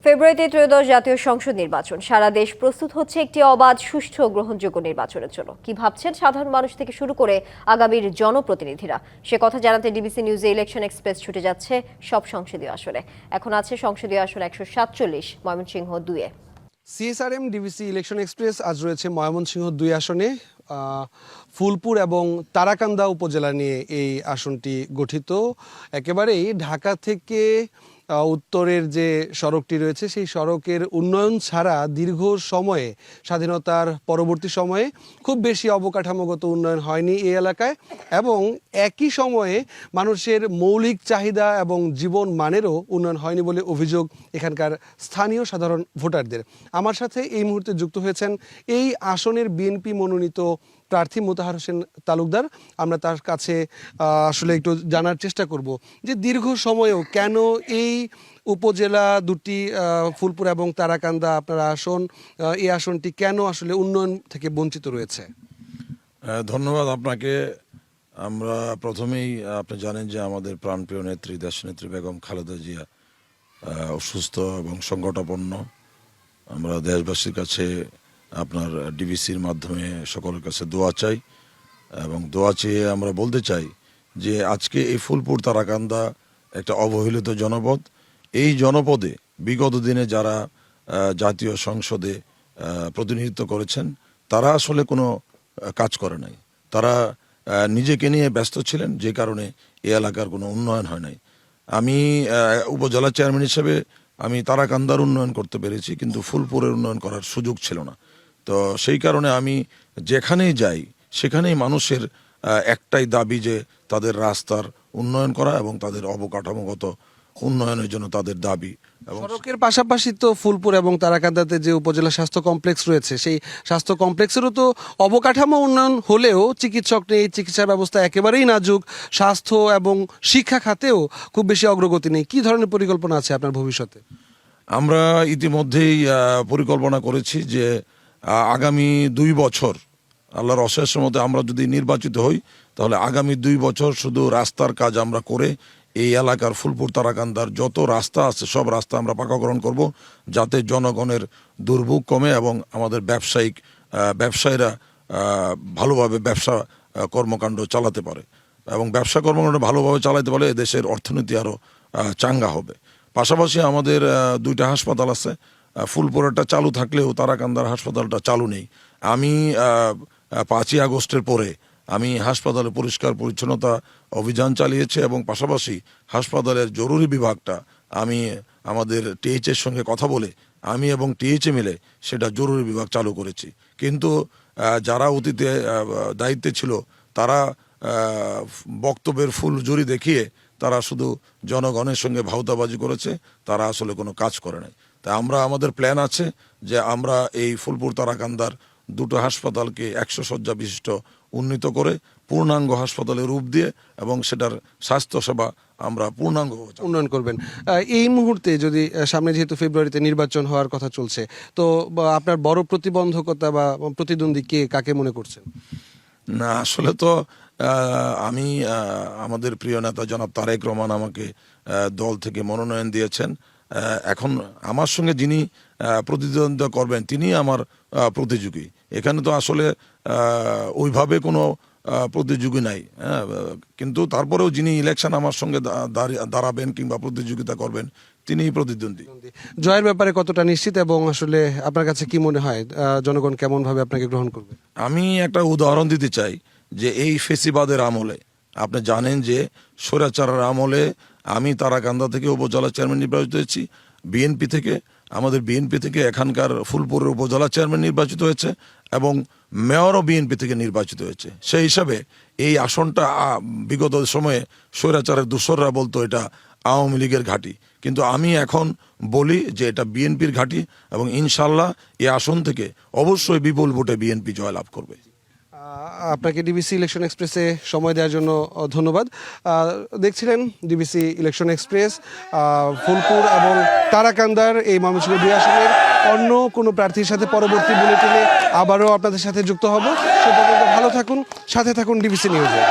ফেব্রুয়ারিতে ত্রয়োদশ জাতীয় সংসদ নির্বাচন। সারা দেশ প্রস্তুত হচ্ছে একটি অবাধ, সুষ্ঠু ও গ্রহণযোগ্য নির্বাচনের জন্য। কি ভাবছেন সাধারণ মানুষ থেকে শুরু করে আগামীর জনপ্রতিনিধিরা, সে কথা জানাতে ডিবিসি নিউজে ইলেকশন এক্সপ্রেস ছুটে যাচ্ছে সব সংসদীয় আসনে। এখন আছে সংসদীয় আসন 147, ময়মনসিংহ 2-এ। সিএসআরএম ডিবিসি ইলেকশন এক্সপ্রেস আজ রয়েছে ময়মনসিংহ 2 আসনে। ফুলপুর এবং তারাকান্দা উপজেলা নিয়ে এই আসনটি গঠিত। একেবারেই ঢাকা থেকে উত্তরের যে সড়কটি রয়েছে সেই সড়কের উন্নয়ন ছাড়া দীর্ঘ সময়ে, স্বাধীনতার পরবর্তী সময়ে খুব বেশি অবকাঠামোগত উন্নয়ন হয়নি এই এলাকায়, এবং একই সময়ে মানুষের মৌলিক চাহিদা এবং জীবন মানেরও উন্নয়ন হয়নি বলে অভিযোগ এখানকার স্থানীয় সাধারণ ভোটারদের। আমার সাথে এই মুহূর্তে যুক্ত হয়েছেন এই আসনের বিএনপি মনোনীত প্রার্থী মোতাহার হোসেন তালুকদার। আমরা তার কাছে আসলে একটু জানার চেষ্টা করব যে দীর্ঘ সময়েও কেন এই উপজেলা দুটি, ফুলপুর এবং তারাকান্দা আপনার আসন, এই আসনটি কেন আসলে উন্নয়ন থেকে বঞ্চিত রয়েছে। ধন্যবাদ আপনাকে। আমরা প্রথমেই আপনি জানেন যে আমাদের প্রাণপ্রিয় নেত্রী, দেশনেত্রী বেগম খালেদা জিয়া অসুস্থ এবং সংকটাপন্ন। আমরা দেশবাসীর কাছে, আপনার ডিবিসির মাধ্যমে সকলের কাছে দোয়া চাই, এবং দোয়া চেয়ে আমরা বলতে চাই যে আজকে এই ফুলপুর তারাকান্দা একটা অবহেলিত জনপদ। এই জনপদে বিগত দিনে যারা জাতীয় সংসদে প্রতিনিধিত্ব করেছেন তারা আসলে কোনো কাজ করে নাই। তারা নিজেকে নিয়ে ব্যস্ত ছিলেন, যে কারণে এই এলাকার কোনো উন্নয়ন হয় নাই। আমি উপজেলা চেয়ারম্যান হিসেবে আমি তারাকান্দার উন্নয়ন করতে পেরেছি, কিন্তু ফুলপুরের উন্নয়ন করার সুযোগ ছিল না। তো সেই কারণে আমি যেখানেই যাই সেখানেই মানুষের একটাই দাবি যে তাদের রাস্তার উন্নয়ন করা এবং তাদের অবকাঠামোগত উন্নয়নের জন্য তাদের দাবি। এবং সড়কের পাশাপাশি তো ফুলপুর এবং তারাকান্দাতে যে উপজেলা স্বাস্থ্য কমপ্লেক্স রয়েছে, সেই স্বাস্থ্য কমপ্লেক্সেরও তো অবকাঠামো উন্নয়ন হলেও চিকিৎসক নেই, চিকিৎসা ব্যবস্থা একেবারেই নাজুক, স্বাস্থ্য এবং শিক্ষা খাতেও খুব বেশি অগ্রগতি নেই। কি ধরনের পরিকল্পনা আছে আপনার ভবিষ্যতে? আমরা ইতিমধ্যেই পরিকল্পনা করেছি যে আগামী 2 বছর, আল্লাহর অশেষ মতে আমরা যদি নির্বাচিত হই, তাহলে আগামী 2 বছর শুধু রাস্তার কাজ আমরা করে এই এলাকার ফুলপুর তারাকান্দার যত রাস্তা আছে সব রাস্তা আমরা পাকাকরণ করব, যাতে জনগণের দুর্ভোগ কমে এবং আমাদের ব্যবসায়ীরা ভালোভাবে ব্যবসা কর্মকাণ্ড চালাতে পারে, এবং ব্যবসা কর্মকাণ্ড ভালোভাবে চালাতে পারলে এদেশের অর্থনীতি আরও চাঙ্গা হবে। পাশাপাশি আমাদের 2টা হাসপাতাল আছে। ফুলপুরেরটা চালু থাকলেও তারাকান্দার হাসপাতালটা চালু নেই। আমি 5ই আগস্টের পরে আমি হাসপাতালে পরিষ্কার পরিচ্ছন্নতা অভিযান চালিয়েছি, এবং পাশাপাশি হাসপাতালের জরুরি বিভাগটা আমি আমাদের টিএইচের সঙ্গে কথা বলে আমি এবং টিএইচে মিলে সেটা জরুরি বিভাগ চালু করেছি। কিন্তু যারা অতীতে দায়িত্বে ছিল তারা বক্তব্যের ফুলঝুরি দেখিয়ে তারা শুধু জনগণের সঙ্গে ভাওতাবাজি করেছে, তারা আসলে কোনো কাজ করে নাই। তাই আমাদের প্ল্যান আছে যে আমরা এই ফুলপুর তারাকান্দার 2টো হাসপাতালকে 100 শয্যা বিশিষ্ট উন্নীত করে পূর্ণাঙ্গ হাসপাতালে রূপ দিয়ে এবং সেটার স্বাস্থ্যসেবা আমরা পূর্ণাঙ্গ উন্নয়ন করবেন। এই মুহূর্তে যদি সামনে যেহেতু ফেব্রুয়ারিতে নির্বাচন হওয়ার কথা চলছে, তো আপনার বড় প্রতিবন্ধকতা বা প্রতিদ্বন্দ্বী কাকে মনে করছেন? না, আসলে তো আমি আমাদের প্রিয় নেতা জনাব তারেক রহমান আমাকে দল থেকে মনোনয়ন দিয়েছেন। এখন আমার সঙ্গে যিনি প্রতিদ্বন্দ্বিতা করবেন তিনি আমার প্রতিযোগী। এখানে তো আসলে ওইভাবে কোনো প্রতিযোগী নাই, কিন্তু তারপরেও যিনি ইলেকশন আমার সঙ্গে দাঁড়াবেন কিংবা প্রতিযোগিতা করবেন তিনিই প্রতিদ্বন্দ্বী। জয়ের ব্যাপারে কতটা নিশ্চিত, এবং আসলে আপনার কাছে কি মনে হয় জনগণ কেমন ভাবে আপনাকে গ্রহণ করবে? আমি একটা উদাহরণ দিতে চাই যে এই ফেসিবাদের আমলে আপনি জানেন যে স্বৈরাচারের আমলে আমি তারাকান্দা থেকে উপজেলা চেয়ারম্যান নির্বাচিত হয়েছি, আমাদের বিএনপি থেকে এখানকার ফুলপুরের উপজেলা চেয়ারম্যান নির্বাচিত হয়েছে, এবং মেয়রও বিএনপি থেকে নির্বাচিত হয়েছে। সেই হিসাবে এই আসনটা বিগত সময়ে স্বৈরাচারের দূষররা বলতো এটা আওয়ামী লীগের ঘাঁটি, কিন্তু আমি এখন বলি যে এটা বিএনপির ঘাঁটি, এবং ইনশাল্লাহ এই আসন থেকে অবশ্যই বিপুল ভোটে বিএনপি জয়লাভ করবে। আপনাকে ডিবিসি ইলেকশন এক্সপ্রেসে সময় দেওয়ার জন্য ধন্যবাদ। দেখছিলেন ডিবিসি ইলেকশন এক্সপ্রেস। ফুলপুর এবং তারাকান্দার এই ময়মনসিংহ 2 আসনের অন্য কোনো প্রার্থীর সাথে পরবর্তী বুলেটিনে আবারও আপনাদের সাথে যুক্ত হব। সে পর্যন্ত ভালো থাকুন, সাথে থাকুন ডিবিসি নিউজে।